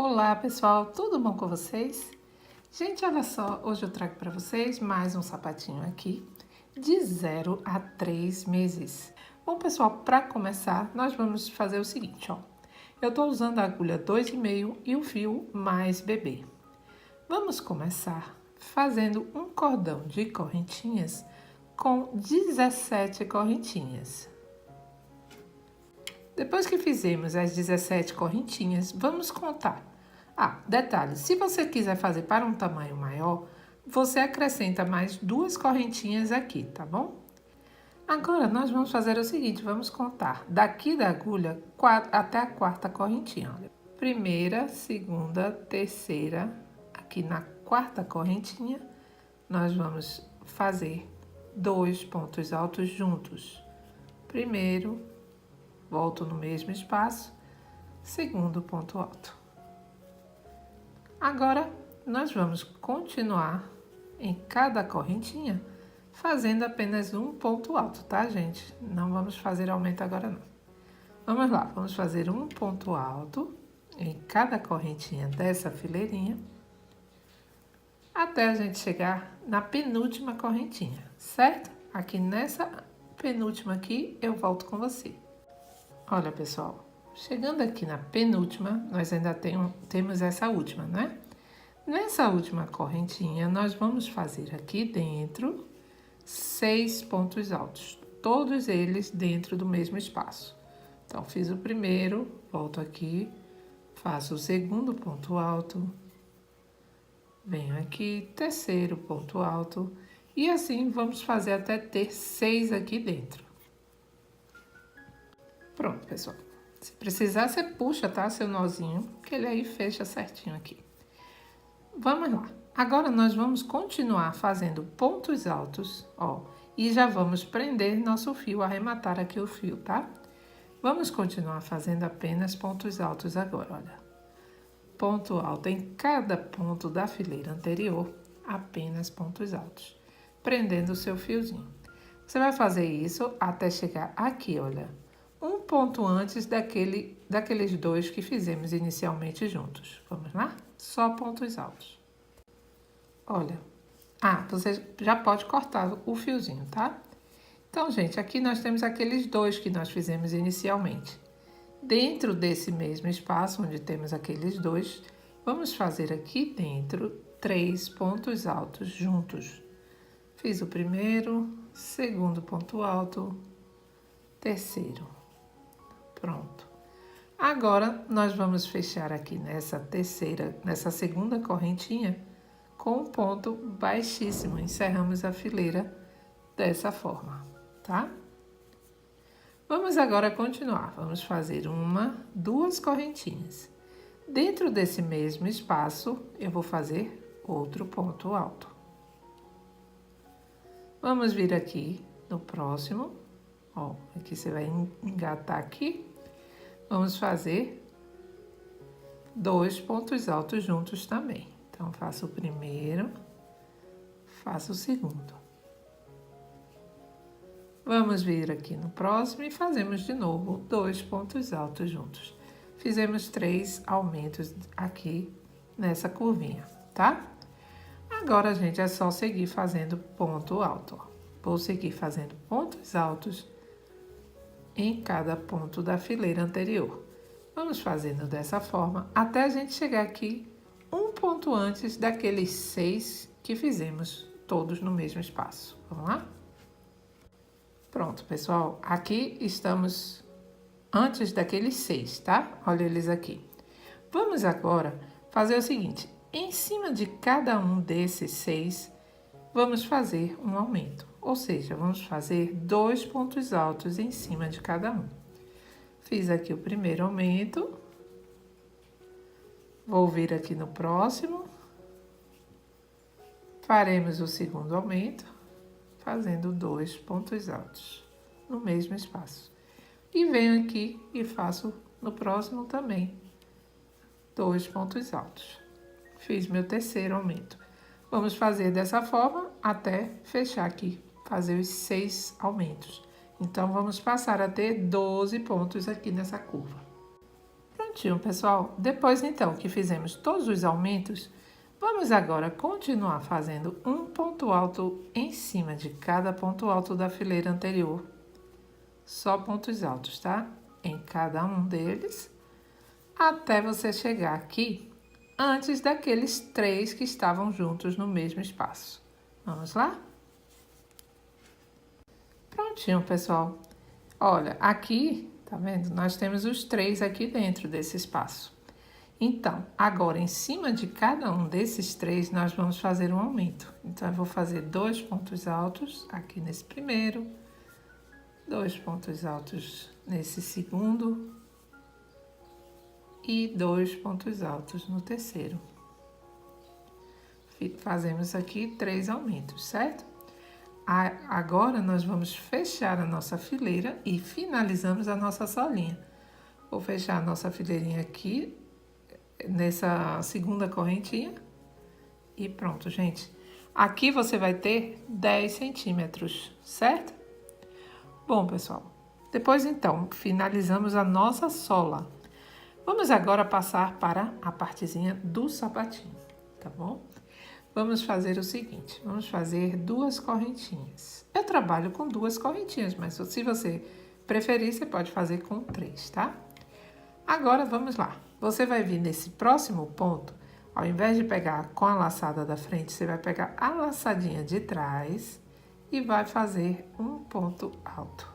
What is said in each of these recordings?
Olá pessoal, tudo bom com vocês? Gente, olha só, hoje eu trago para vocês mais um sapatinho aqui de 0 a 3 meses. Bom pessoal, para começar, nós vamos fazer o seguinte, ó. Eu tô usando a agulha 2,5 e o fio mais bebê. Vamos começar fazendo um cordão de correntinhas com 17 correntinhas. Depois que fizemos as 17 correntinhas, vamos contar. Ah, detalhe, se você quiser fazer para um tamanho maior, você acrescenta mais 2 correntinhas aqui, tá bom? Agora, nós vamos fazer o seguinte, vamos contar daqui da agulha até a quarta correntinha. Olha. Primeira, segunda, terceira, aqui na quarta correntinha, nós vamos fazer 2 pontos altos juntos. Primeiro, volto no mesmo espaço, segundo ponto alto. Agora, nós vamos continuar em cada correntinha, fazendo apenas um ponto alto, tá, gente? Não vamos fazer aumento agora, não. Vamos lá, vamos fazer um ponto alto em cada correntinha dessa fileirinha, até a gente chegar na penúltima correntinha, certo? Aqui nessa penúltima aqui, eu volto com você. Olha, pessoal, chegando aqui na penúltima, nós ainda temos essa última, né? Nessa última correntinha, nós vamos fazer aqui dentro 6 pontos altos, todos eles dentro do mesmo espaço. Então, fiz o primeiro, volto aqui, faço o segundo ponto alto, venho aqui, terceiro ponto alto, e assim vamos fazer até ter 6 aqui dentro. Pronto, pessoal. Se precisar, você puxa, tá? Seu nozinho, que ele aí fecha certinho aqui. Vamos lá. Agora, nós vamos continuar fazendo pontos altos, ó. E já vamos prender nosso fio, arrematar aqui o fio, tá? Vamos continuar fazendo apenas pontos altos agora, olha. Ponto alto em cada ponto da fileira anterior, apenas pontos altos. Prendendo o seu fiozinho. Você vai fazer isso até chegar aqui, olha. Um ponto antes daqueles 2 que fizemos inicialmente juntos. Vamos lá? Só pontos altos. Olha. Ah, você já pode cortar o fiozinho, tá? Então, gente, aqui nós temos aqueles 2 que nós fizemos inicialmente. Dentro desse mesmo espaço, onde temos aqueles 2, vamos fazer aqui dentro 3 pontos altos juntos. Fiz o primeiro, segundo ponto alto, terceiro. Pronto. Agora, nós vamos fechar aqui nessa segunda correntinha com um ponto baixíssimo. Encerramos a fileira dessa forma, tá? Vamos agora continuar. Vamos fazer 2 correntinhas. Dentro desse mesmo espaço, eu vou fazer outro ponto alto. Vamos vir aqui no próximo. Ó, aqui você vai engatar aqui. Vamos fazer 2 pontos altos juntos também. Então, faço o primeiro, faço o segundo. Vamos vir aqui no próximo e fazemos de novo 2 pontos altos juntos. Fizemos 3 aumentos aqui nessa curvinha, tá? Agora, gente, é só seguir fazendo ponto alto, ó. Vou seguir fazendo pontos altos em cada ponto da fileira anterior. Vamos fazendo dessa forma até a gente chegar aqui um ponto antes daqueles 6 que fizemos todos no mesmo espaço. Vamos lá? Pronto, pessoal. Aqui estamos antes daqueles 6, tá? Olha eles aqui. Vamos agora fazer o seguinte. Em cima de cada um desses 6, vamos fazer um aumento. Ou seja, vamos fazer 2 pontos altos em cima de cada um. Fiz aqui o primeiro aumento. Vou vir aqui no próximo. Faremos o segundo aumento, fazendo 2 pontos altos no mesmo espaço. E venho aqui e faço no próximo também 2 pontos altos. Fiz meu terceiro aumento. Vamos fazer dessa forma até fechar aqui, fazer os 6 aumentos. Então, vamos passar a ter 12 pontos aqui nessa curva. Prontinho, pessoal. Depois, então, que fizemos todos os aumentos, vamos agora continuar fazendo um ponto alto em cima de cada ponto alto da fileira anterior. Só pontos altos, tá? Em cada um deles, até você chegar aqui, antes daqueles 3 que estavam juntos no mesmo espaço. Vamos lá? Prontinho, pessoal. Olha, aqui, tá vendo? Nós temos os 3 aqui dentro desse espaço. Então, agora, em cima de cada um desses 3, nós vamos fazer um aumento. Então, eu vou fazer 2 pontos altos aqui nesse primeiro, 2 pontos altos nesse segundo e 2 pontos altos no terceiro. Fazemos aqui 3 aumentos, certo? Agora, nós vamos fechar a nossa fileira e finalizamos a nossa solinha. Vou fechar a nossa fileirinha aqui, nessa segunda correntinha. E pronto, gente. Aqui você vai ter 10 centímetros, certo? Bom, pessoal, depois então, finalizamos a nossa sola. Vamos agora passar para a partezinha do sapatinho, tá bom? Vamos fazer o seguinte, vamos fazer 2 correntinhas. Eu trabalho com 2 correntinhas, mas se você preferir, você pode fazer com 3, tá? Agora, vamos lá. Você vai vir nesse próximo ponto, ao invés de pegar com a laçada da frente, você vai pegar a laçadinha de trás e vai fazer um ponto alto.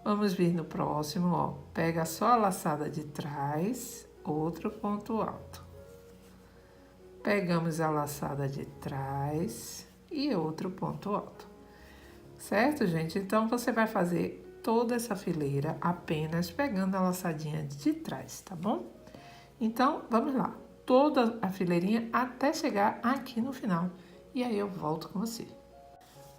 Vamos vir no próximo, ó. Pega só a laçada de trás, outro ponto alto. Pegamos a laçada de trás e outro ponto alto. Certo, gente? Então, você vai fazer toda essa fileira apenas pegando a laçadinha de trás, tá bom? Então, vamos lá. Toda a fileirinha até chegar aqui no final. E aí, eu volto com você.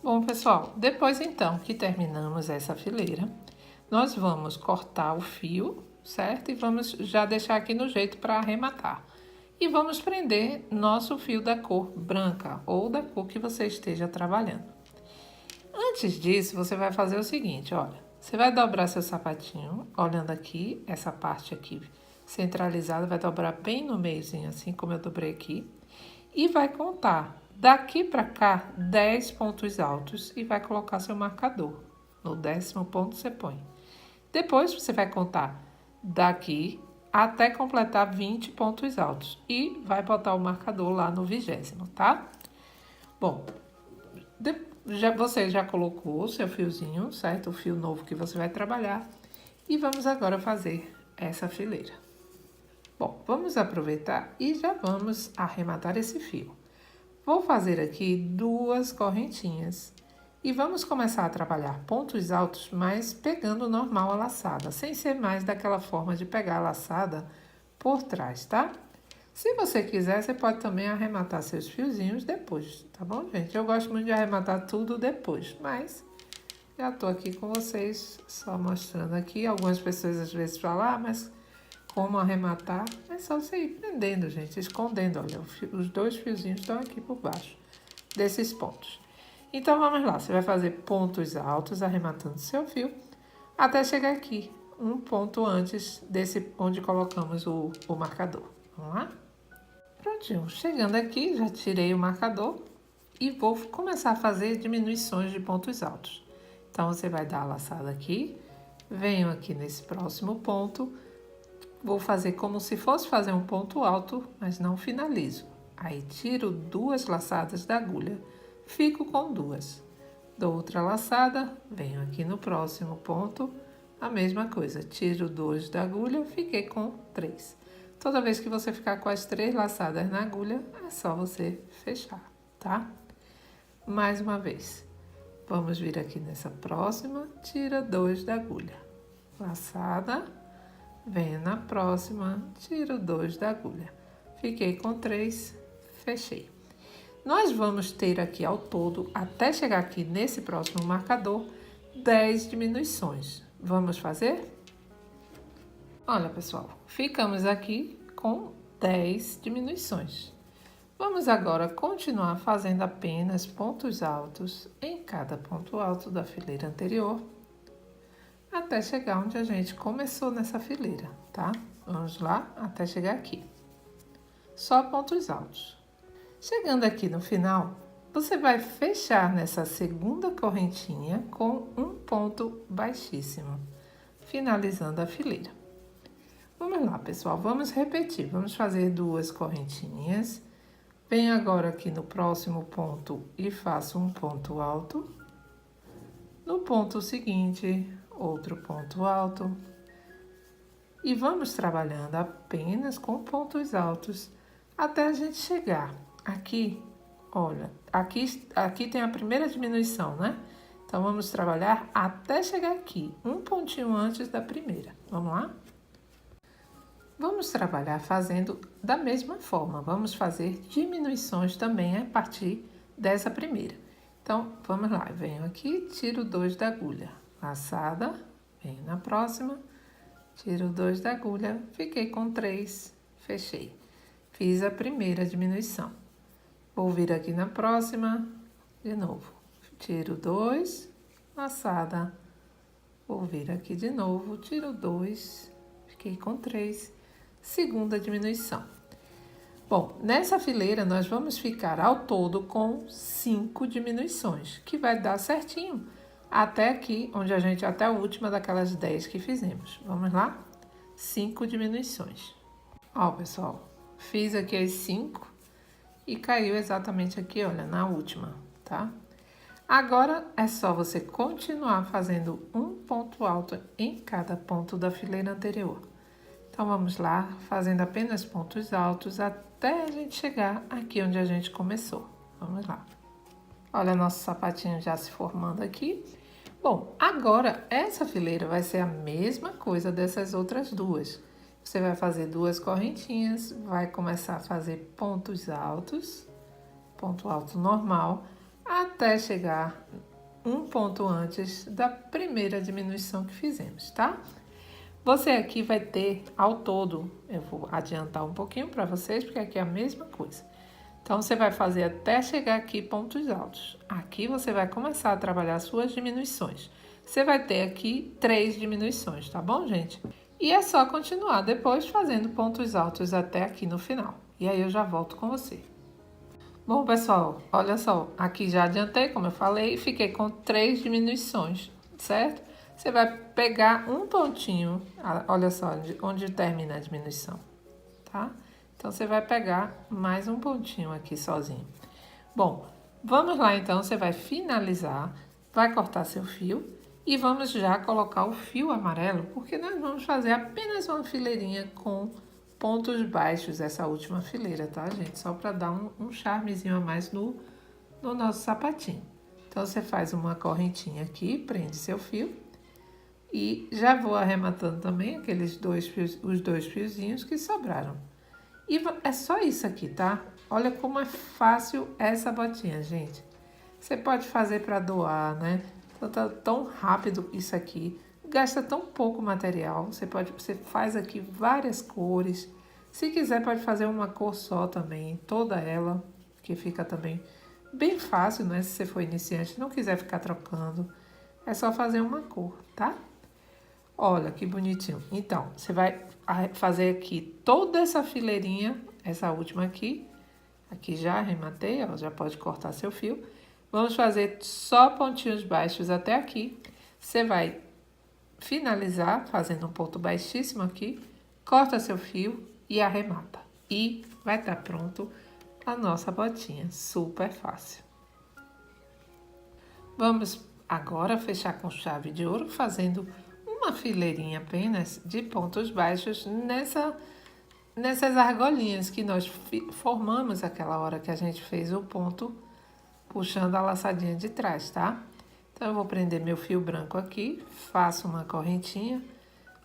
Bom, pessoal, depois então que terminamos essa fileira, nós vamos cortar o fio, certo? E vamos já deixar aqui no jeito para arrematar. E vamos prender nosso fio da cor branca ou da cor que você esteja trabalhando. Antes disso, você vai fazer o seguinte, olha. Você vai dobrar seu sapatinho, olhando aqui, essa parte aqui centralizada, vai dobrar bem no meiozinho, assim como eu dobrei aqui. E vai contar daqui para cá 10 pontos altos e vai colocar seu marcador. No 10º ponto você põe. Depois você vai contar daqui até completar 20 pontos altos e vai botar o marcador lá no 20º, tá? Bom, você já colocou o seu fiozinho, certo? O fio novo que você vai trabalhar. E vamos agora fazer essa fileira. Bom, vamos aproveitar e já vamos arrematar esse fio. Vou fazer aqui 2 correntinhas e vamos começar a trabalhar pontos altos, mas pegando normal a laçada, sem ser mais daquela forma de pegar a laçada por trás, tá? Se você quiser, você pode também arrematar seus fiozinhos depois, tá bom, gente? Eu gosto muito de arrematar tudo depois, mas já tô aqui com vocês, só mostrando aqui. Algumas pessoas às vezes falam, mas como arrematar? É só você ir prendendo, gente, escondendo. Olha, os 2 fiozinhos estão aqui por baixo desses pontos. Então, vamos lá. Você vai fazer pontos altos, arrematando seu fio, até chegar aqui, um ponto antes desse onde colocamos o marcador. Vamos lá? Prontinho. Chegando aqui, já tirei o marcador e vou começar a fazer diminuições de pontos altos. Então, você vai dar a laçada aqui, venho aqui nesse próximo ponto. Vou fazer como se fosse fazer um ponto alto, mas não finalizo. Aí, tiro 2 laçadas da agulha, fico com 2. Dou outra laçada, venho aqui no próximo ponto, a mesma coisa. Tiro 2 da agulha, fiquei com 3. Toda vez que você ficar com as 3 laçadas na agulha, é só você fechar, tá? Mais uma vez. Vamos vir aqui nessa próxima, tira 2 da agulha. Laçada. Venho na próxima, tiro 2 da agulha. Fiquei com 3, fechei. Nós vamos ter aqui ao todo, até chegar aqui nesse próximo marcador, 10 diminuições. Vamos fazer? Olha, pessoal, ficamos aqui com 10 diminuições. Vamos agora continuar fazendo apenas pontos altos em cada ponto alto da fileira anterior, até chegar onde a gente começou nessa fileira, tá? Vamos lá, até chegar aqui. Só pontos altos. Chegando aqui no final, você vai fechar nessa segunda correntinha com um ponto baixíssimo, finalizando a fileira. Vamos lá, pessoal, vamos repetir. Vamos fazer 2 correntinhas. Venho agora aqui no próximo ponto e faço um ponto alto. No ponto seguinte, outro ponto alto. E vamos trabalhando apenas com pontos altos até a gente chegar aqui. Olha, aqui tem a primeira diminuição, né? Então, vamos trabalhar até chegar aqui, um pontinho antes da primeira. Vamos lá? Vamos trabalhar fazendo da mesma forma. Vamos fazer diminuições também a partir dessa primeira. Então, vamos lá. Eu venho aqui, tiro 2 da agulha. Laçada, venho na próxima, tiro 2 da agulha, fiquei com 3, fechei. Fiz a primeira diminuição. Vou vir aqui na próxima, de novo. Tiro 2, laçada. Vou vir aqui de novo, tiro 2, fiquei com 3. Segunda diminuição. Bom, nessa fileira nós vamos ficar ao todo com 5 diminuições, que vai dar certinho até aqui, onde a gente, até a última daquelas 10 que fizemos. Vamos lá? 5 diminuições. Ó, pessoal, fiz aqui as 5 e caiu exatamente aqui, olha, na última, tá? Agora é só você continuar fazendo um ponto alto em cada ponto da fileira anterior. Então, vamos lá, fazendo apenas pontos altos até a gente chegar aqui onde a gente começou. Vamos lá. Olha nosso sapatinho já se formando aqui. Bom, agora essa fileira vai ser a mesma coisa dessas outras duas. Você vai fazer 2 correntinhas, vai começar a fazer pontos altos, ponto alto normal, até chegar um ponto antes da primeira diminuição que fizemos, tá? Você aqui vai ter ao todo, eu vou adiantar um pouquinho para vocês, porque aqui é a mesma coisa. Então, você vai fazer até chegar aqui pontos altos. Aqui você vai começar a trabalhar suas diminuições. Você vai ter aqui 3 diminuições, tá bom, gente? E é só continuar depois fazendo pontos altos até aqui no final. E aí eu já volto com você. Bom, pessoal, olha só, aqui já adiantei, como eu falei, e fiquei com 3 diminuições, certo? Você vai pegar um pontinho, olha só, onde termina a diminuição, tá? Então, você vai pegar mais um pontinho aqui sozinho. Bom, vamos lá então, você vai finalizar, vai cortar seu fio e vamos já colocar o fio amarelo, porque nós vamos fazer apenas uma fileirinha com pontos baixos, essa última fileira, tá, gente? Só para dar um charmezinho a mais no nosso sapatinho. Então, você faz uma correntinha aqui, prende seu fio. E já vou arrematando também os 2 fiozinhos que sobraram. E é só isso aqui, tá? Olha como é fácil essa botinha, gente. Você pode fazer para doar, né? Tá tão rápido isso aqui. Gasta tão pouco material. Você faz aqui várias cores. Se quiser, pode fazer uma cor só também. Toda ela, que fica também bem fácil, né? Se você for iniciante, não quiser ficar trocando. É só fazer uma cor, tá? Olha que bonitinho. Então, você vai fazer aqui toda essa fileirinha, essa última aqui. Aqui já arrematei, ó, já pode cortar seu fio. Vamos fazer só pontinhos baixos até aqui. Você vai finalizar fazendo um ponto baixíssimo aqui, corta seu fio e arremata. E vai estar pronto a nossa botinha, super fácil. Vamos agora fechar com chave de ouro, fazendo uma fileirinha apenas de pontos baixos nessas argolinhas que nós formamos aquela hora que a gente fez o ponto, puxando a laçadinha de trás, tá? Então, eu vou prender meu fio branco aqui, faço uma correntinha,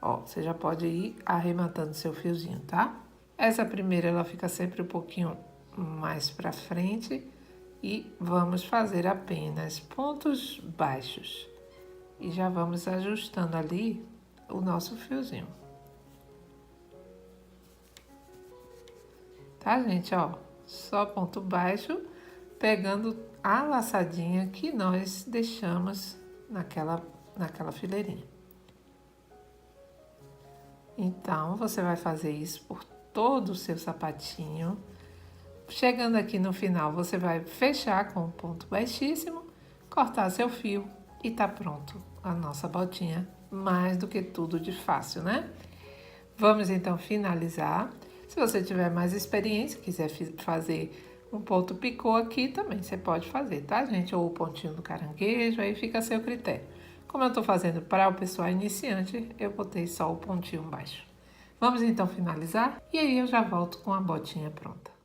ó, você já pode ir arrematando seu fiozinho, tá? Essa primeira, ela fica sempre um pouquinho mais pra frente e vamos fazer apenas pontos baixos. E já vamos ajustando ali o nosso fiozinho. Tá, gente? Ó, só ponto baixo, pegando a laçadinha que nós deixamos naquela fileirinha. Então, você vai fazer isso por todo o seu sapatinho. Chegando aqui no final, você vai fechar com um ponto baixíssimo, cortar seu fio e tá pronto a nossa botinha. Mais do que tudo de fácil, né? Vamos então finalizar. Se você tiver mais experiência, quiser fazer um ponto picô aqui, também você pode fazer, tá, gente? Ou o pontinho do caranguejo, aí fica a seu critério. Como eu tô fazendo para o pessoal iniciante, eu botei só o pontinho baixo. Vamos então finalizar? E aí eu já volto com a botinha pronta.